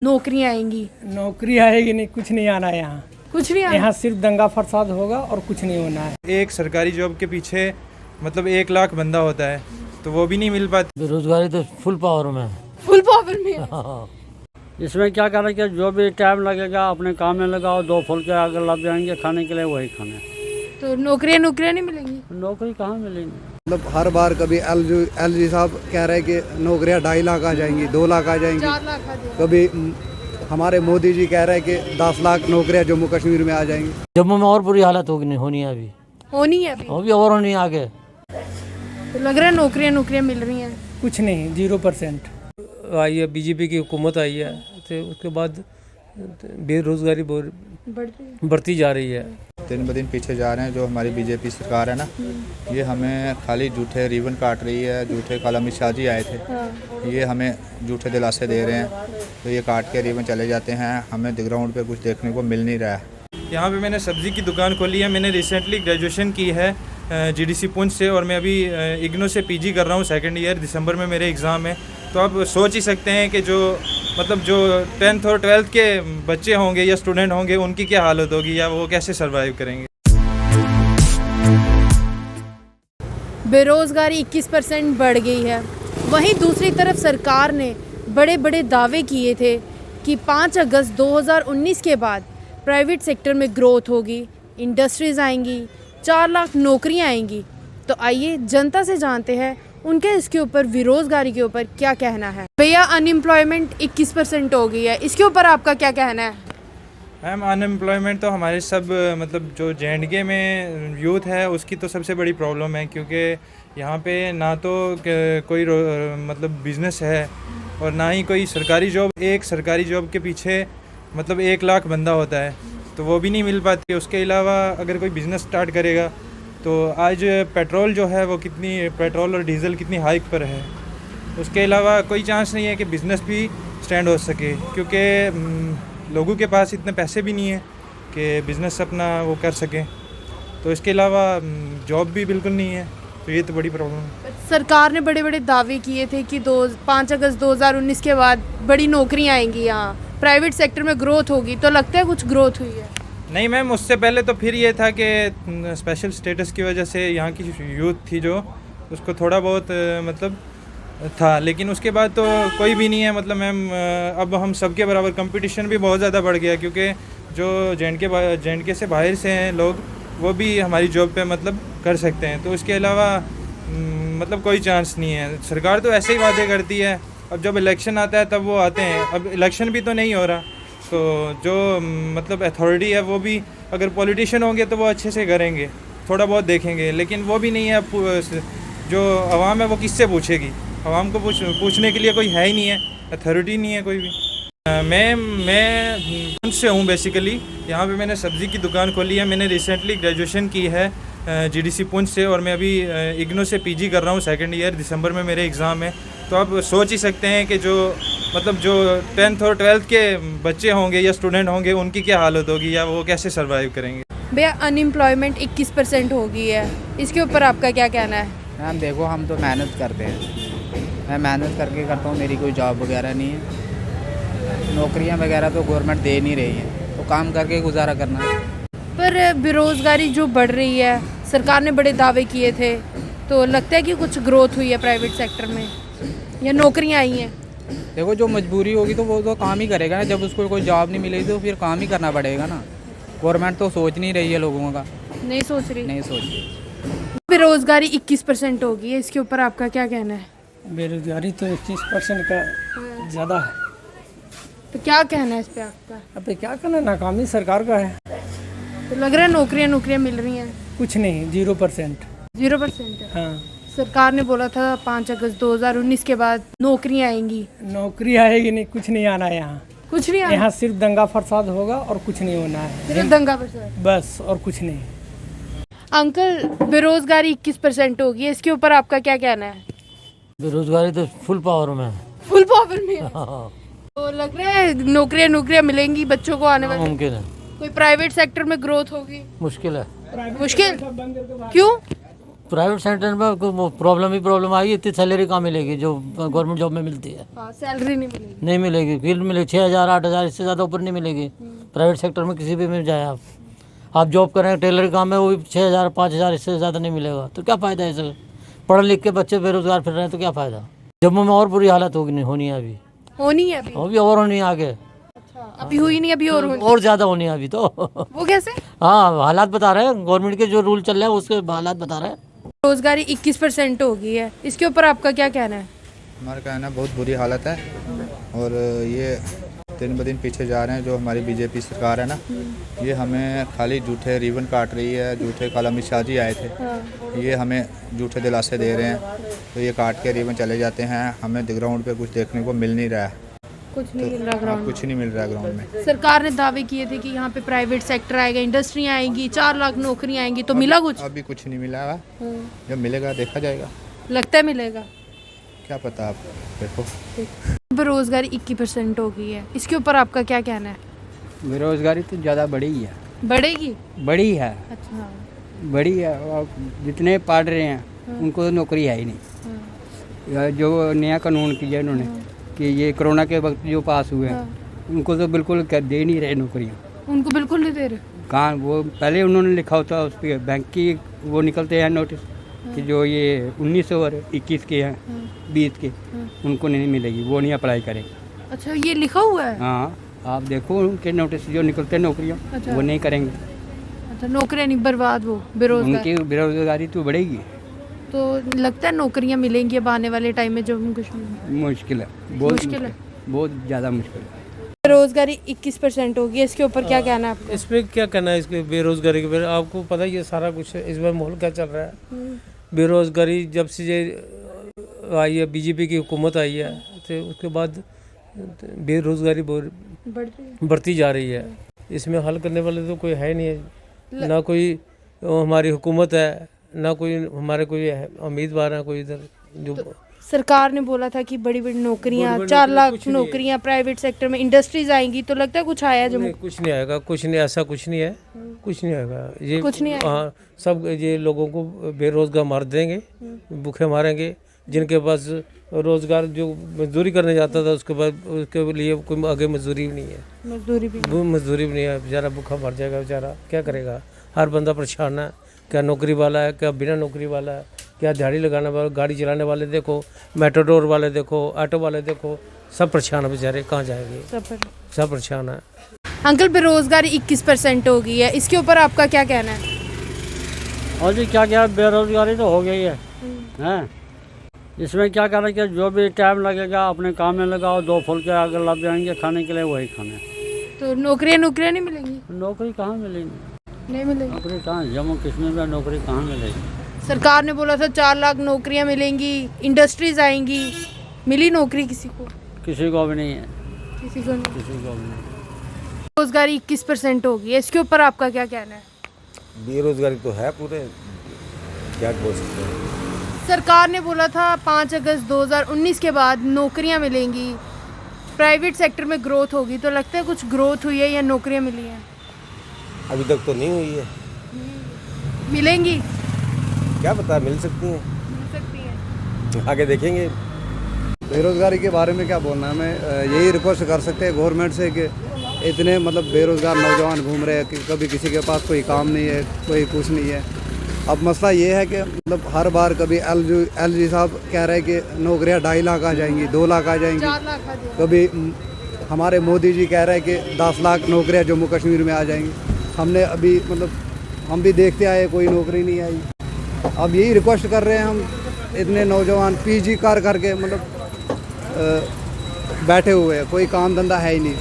नौकरियां आएंगी? नौकरी आएगी नहीं, कुछ नहीं आना है यहाँ। कुछ नहीं आना? यहाँ सिर्फ दंगा फसाद होगा और कुछ नहीं होना है। एक सरकारी जॉब के पीछे मतलब 1 लाख बंदा होता है तो वो भी नहीं मिल पाती। बेरोजगारी तो फुल पावर में है। फुल पावर में है। इसमें क्या करना कि जो भी टाइम लगेगा अपने काम में लगाओ, 2 फुल के आगे लग जाएंगे खाने के लिए, वही खाने। तो नौकरियां नहीं मिलेंगी? नौकरी कहाँ मिलेंगी? मतलब हर बार कभी एलजी साहब कह रहे हैं कि नौकरियां 2.5 लाख आ जाएंगी, 2 लाख आ जाएंगी। 4 लाख आ जाएंगी। कभी हमारे मोदी जी कह रहे हैं कि 10 लाख नौकरियां जम्मू कश्मीर में आ जाएंगी। जम्मू में और बुरी हालत होनी है अभी। होनी है अभी और होनी है आगे। तो लग रहा है नौकरियां मिल रही हैं? कुछ नहीं, 0%। आई है बीजेपी की हुकूमत आई है तो उसके बाद बेरोजगारी बढ़ती जा रही है। दिन ब दिन पीछे जा रहे हैं। जो हमारी बीजेपी सरकार है ना, ये हमें खाली झूठे रिबन काट रही है। झूठे कल अमित शाह जी आए थे, ये हमें झूठे दिलासे दे रहे हैं, तो ये काट के रिबन चले जाते हैं। हमें ग्राउंड पे कुछ देखने को मिल नहीं रहा है। यहाँ पे मैंने सब्ज़ी की दुकान खोली है। मैंने रिसेंटली ग्रेजुएशन की है जीडीसी पुंछ से और मैं अभी इग्नो से पीजी कर रहा हूँ 2nd ईयर। दिसंबर में मेरे एग्ज़ाम है। तो आप सोच ही सकते हैं कि जो 10th और 12th के बच्चे होंगे या स्टूडेंट होंगे उनकी क्या हालत होगी या वो कैसे सर्वाइव करेंगे। बेरोजगारी 21% बढ़ गई है। वहीं दूसरी तरफ सरकार ने बड़े बड़े दावे किए थे कि 5 अगस्त 2019 के बाद प्राइवेट सेक्टर में ग्रोथ होगी, इंडस्ट्रीज़ आएंगी, 4 लाख नौकरियां आएंगी। तो आइए जनता से जानते हैं उनके इसके ऊपर, बेरोजगारी के ऊपर क्या कहना है। भैया, अनएम्प्लॉयमेंट 21% हो गई है, इसके ऊपर आपका क्या कहना है? मैम, अनएम्प्लॉयमेंट तो हमारे सब जो J&K में यूथ है उसकी तो सबसे बड़ी प्रॉब्लम है, क्योंकि यहाँ पे ना तो कोई बिज़नेस है और ना ही कोई सरकारी जॉब। एक सरकारी जॉब के पीछे 1 लाख बंदा होता है तो वो भी नहीं मिल पाती। उसके अलावा अगर कोई बिज़नेस स्टार्ट करेगा तो आज पेट्रोल जो है वो पेट्रोल और डीज़ल कितनी हाइक पर है। उसके अलावा कोई चांस नहीं है कि बिज़नेस भी स्टैंड हो सके, क्योंकि लोगों के पास इतने पैसे भी नहीं है कि बिज़नेस अपना वो कर सकें। तो इसके अलावा जॉब भी बिल्कुल नहीं है, तो ये तो बड़ी प्रॉब्लम है। सरकार ने बड़े बड़े दावे किए थे कि 5 अगस्त 2019 के बाद बड़ी नौकरियां आएंगी, यहाँ प्राइवेट सेक्टर में ग्रोथ होगी। तो लगता है कुछ ग्रोथ हुई है? नहीं मैम, उससे पहले तो फिर ये था कि स्पेशल स्टेटस की वजह से यहाँ की यूथ थी जो उसको थोड़ा बहुत था, लेकिन उसके बाद तो कोई भी नहीं है। मैम, अब हम सबके बराबर कंपटीशन भी बहुत ज़्यादा बढ़ गया, क्योंकि जो J&K से बाहर से हैं लोग वो भी हमारी जॉब पे कर सकते हैं। तो उसके अलावा कोई चांस नहीं है। सरकार तो ऐसे ही वादे करती है, अब जब इलेक्शन आता है तब वो आते हैं। अब इलेक्शन भी तो नहीं हो रहा, तो जो अथॉरिटी है वो भी, अगर पॉलिटिशियन होंगे तो वो अच्छे से करेंगे, थोड़ा बहुत देखेंगे, लेकिन वो भी नहीं है। अब जो आवाम है वो किससे पूछेगी? आवाम को पूछने के लिए कोई है ही नहीं है, अथॉरिटी नहीं है कोई भी। मैं पुंछ से हूँ बेसिकली। यहाँ पे मैंने सब्ज़ी की दुकान खोली है। मैंने रिसेंटली ग्रेजुएशन की है जीडीसी पुंछ से और मैं अभी इग्नो से पीजी कर रहा हूँ 2nd ईयर। दिसंबर में मेरे एग्ज़ाम है। तो आप सोच ही सकते हैं कि जो 10th और 12th के बच्चे होंगे या स्टूडेंट होंगे उनकी क्या हालत होगी या वो कैसे सर्वाइव करेंगे। भैया, अनएम्प्लॉयमेंट 21% हो गई है, इसके ऊपर आपका क्या कहना है? मैम देखो, हम तो मेहनत करते हैं। मैं मेहनत करके करता हूँ, मेरी कोई जॉब वगैरह नहीं है। नौकरियाँ वगैरह तो गवर्नमेंट दे नहीं रही है, तो काम करके गुजारा करना है। पर बेरोज़गारी जो बढ़ रही है, सरकार ने बड़े दावे किए थे, तो लगता है कि कुछ ग्रोथ हुई है प्राइवेट सेक्टर में या नौकरियां आई हैं? देखो, जो मजबूरी होगी तो वो तो काम ही करेगा ना। जब उसको कोई जॉब नहीं मिलेगी तो फिर काम ही करना पड़ेगा ना। गवर्नमेंट तो सोच नहीं रही है लोगों का। नहीं सोच रही? नहीं सोच रही। बेरोज़गारी 21% हो गई है, इसके ऊपर आपका क्या कहना है? बेरोजगारी तो 21% का ज़्यादा है। तो क्या कहना है इस पे आपका? अब क्या करना, नाकामी सरकार का है। तो लग रहा है नौकरियां मिल रही हैं? कुछ नहीं, 0%। 0% है? हाँ। सरकार ने बोला था 5 अगस्त 2019 के बाद नौकरियां आएंगी। नौकरी आएगी नहीं, कुछ नहीं आना है यहाँ। कुछ नहीं आना? यहाँ सिर्फ दंगा फसाद होगा और कुछ नहीं होना है। सिर्फ दंगा फसाद बस, और कुछ नहीं। अंकल, बेरोजगारी 21% हो गई है, इसके ऊपर आपका क्या कहना है? बेरोजगारी तो फुल पावर में है। फुल पावर में है? तो लग रहा है नौकरियां मिलेंगी बच्चों को आने वाले? मुमकिन है। कोई प्राइवेट सेक्टर में ग्रोथ होगी? मुश्किल है। मुश्किल क्यों? प्राइवेट सेक्टर में प्रॉब्लम ही प्रॉब्लम आई, इतनी सैलरी कहाँ मिलेगी जो गवर्नमेंट जॉब में मिलती है। हाँ, सैलरी नहीं मिलेगी। नहीं मिलेगी, फिर मिलेगी 6,000 8,000, इससे ज़्यादा ऊपर नहीं मिलेगी। प्राइवेट सेक्टर में किसी भी मिल जाए आप जॉब करें, टेलर काम है वो भी 6,000 5,000, इससे ज़्यादा नहीं मिलेगा। तो क्या फ़ायदा है इससे? पढ़ लिख के बच्चे बेरोजगार फिर रहे हैं तो क्या फ़ायदा। जम्मू में और बुरी हालत होनी है अभी, होनी है अभी। अभी और होनी है आगे, अभी हुई नहीं, अभी और होनी। और ज़्यादा होनी है अभी तो। वो कैसे? हाँ, हालात बता रहे हैं, गवर्नमेंट के जो रूल चल रहे हैं उसके हालात बता रहे हैं। रोजगारी 21% हो गई है, इसके ऊपर आपका क्या कहना है? हमारा कहना बहुत बुरी हालत है और ये दिन ब दिन पीछे जा रहे हैं। जो हमारी बीजेपी सरकार है ना, ये हमें खाली झूठे रिबन काट रही है। झूठे कल अमित शाह जी आए थे, ये हमें झूठे दिलासे दे रहे हैं, तो ये काट के रिबन चले जाते हैं। हमें ग्राउंड पे कुछ देखने को मिल नहीं रहा है, कुछ नहीं मिल रहा ग्राउंड कुछ नहीं मिल रहा है ग्राउंड में। सरकार ने दावे किए थे कि यहाँ पे प्राइवेट सेक्टर आएगा, इंडस्ट्रियाँ आएंगी, 4 लाख नौकरियाँ आएंगी, तो मिला कुछ? अभी कुछ नहीं मिला है, जब मिलेगा देखा जाएगा। लगता है मिलेगा, क्या पता, आप देखो। बेरोजगारी 21% हो गई है, इसके ऊपर आपका क्या कहना है? बेरोजगारी तो ज़्यादा बड़ी है, बढ़ेगी? बड़ी है, अच्छा, बड़ी है। और जितने पढ़ रहे हैं उनको तो नौकरी है ही नहीं। या जो नया कानून किया इन्होंने कि ये कोरोना के वक्त जो पास हुए हैं उनको तो बिल्कुल दे नहीं रहे नौकरियाँ। उनको बिल्कुल नहीं दे रहे? कहाँ, वो पहले उन्होंने लिखा होता उस पर, बैंक की वो निकलते हैं नोटिस कि जो ये 19 और 21 के हैं, 20 के, उनको नहीं मिलेगी, वो नहीं अप्लाई करेंगे। अच्छा, ये लिखा हुआ है? हाँ, आप देखो उनके नोटिस जो निकलते हैं नौकरियाँ, अच्छा। वो नहीं करेंगे। अच्छा, नौकरियाँ नहीं, बर्बाद, वो बेरोजगार। उनकी बेरोजगारी तो बढ़ेगी। तो लगता है नौकरियाँ मिलेंगी अब आने वाले टाइम में जम्मू कश्मीर में? मुश्किल है, बहुत मुश्किल है, बहुत ज़्यादा मुश्किल है। बेरोजगारी 21% होगी, इसके ऊपर क्या कहना है आपका? इस पर क्या कहना है, इसके बेरोजगारी के बारे में? आपको पता ही है सारा कुछ, इसमें माहौल क्या चल रहा है। बेरोजगारी जब से ये आई है, बीजेपी की हुकूमत आई है, तो उसके बाद बेरोजगारी बढ़ती जा रही है। इसमें हल करने वाले तो कोई है नहीं है, ना कोई हमारी हुकूमत है, ना कोई हमारे कोई उम्मीदवार है कोई इधर जो। सरकार ने बोला था कि बड़ी बड़ी नौकरियां, 4 लाख नौकरियां प्राइवेट सेक्टर में, इंडस्ट्रीज आएंगी, तो लगता है कुछ आया जम्मू? कुछ नहीं आएगा, कुछ नहीं, ऐसा कुछ नहीं है, कुछ नहीं आएगा। ये कुछ नहीं आएगा। हाँ, सब ये लोगों को बेरोजगार मार देंगे, भूखे मारेंगे। जिनके पास रोजगार, जो मजदूरी करने जाता था उसके बाद उसके लिए कोई आगे मजदूरी भी नहीं है, मजदूरी भी नहीं है, बेचारा भूखा मर जाएगा बेचारा, क्या करेगा। हर बंदा परेशान है, क्या नौकरी वाला है, क्या बिना नौकरी वाला है, क्या दिहाड़ी लगाने वाला, गाड़ी चलाने वाले देखो, मेट्रोडोर वाले देखो, ऑटो वाले देखो, सब परेशान है बेचारे, कहाँ जाएंगे, सब परेशान है। अंकल, बेरोजगारी 21% हो गई है, इसके ऊपर आपका क्या कहना है? और जी क्या बेरोजगारी तो हो गई है, हैं? इसमें क्या कहना कि जो भी टाइम लगेगा अपने काम में लगाओ, 2 फुल के अगर लग जाएंगे खाने के लिए, वही खाना है। तो नौकरियां नहीं मिलेंगी? नौकरी कहाँ मिलेगी, नहीं मिलेगी। नौकरी कहाँ, जम्मू कश्मीर में नौकरी कहाँ मिलेगी। सरकार ने बोला था 4 लाख नौकरियां मिलेंगी, इंडस्ट्रीज आएंगी, मिली नौकरी किसी को? किसी को भी नहीं है, किसी को नहीं। किसी को भी नहीं। बेरोजगारी 21% हो गई है, इसके ऊपर आपका क्या कहना है? बेरोजगारी तो है पूरे, क्या बोल सकते हैं। सरकार ने बोला था 5 अगस्त 2019 के बाद नौकरियां मिलेंगी, प्राइवेट सेक्टर में ग्रोथ होगी, तो लगता है कुछ ग्रोथ हुई है या नौकरियां मिली हैं? अभी तक तो नहीं हुई है, मिलेंगी? क्या पता, मिल सकती हैं, आगे देखेंगे। बेरोज़गारी के बारे में क्या बोलना है, मैं यही रिक्वेस्ट कर सकते हैं गवर्नमेंट से कि इतने मतलब बेरोज़गार नौजवान घूम रहे हैं कि कभी किसी के पास कोई काम नहीं है, कोई कुछ नहीं है। अब मसला ये है कि मतलब हर बार कभी एलजी साहब कह रहे हैं कि नौकरियां 2.5 लाख आ जाएंगी, 2 लाख आ जाएंगी, 4 लाख आ जाएंगी। कभी हमारे मोदी जी कह रहे हैं कि 10 लाख नौकरियां जम्मू कश्मीर में आ जाएंगी। हमने अभी मतलब हम भी देखते आए, कोई नौकरी नहीं आई। अब यही रिक्वेस्ट कर रहे हैं हम, इतने नौजवान पीजी कर करके मतलब बैठे हुए हैं, कोई काम धंधा है ही नहीं।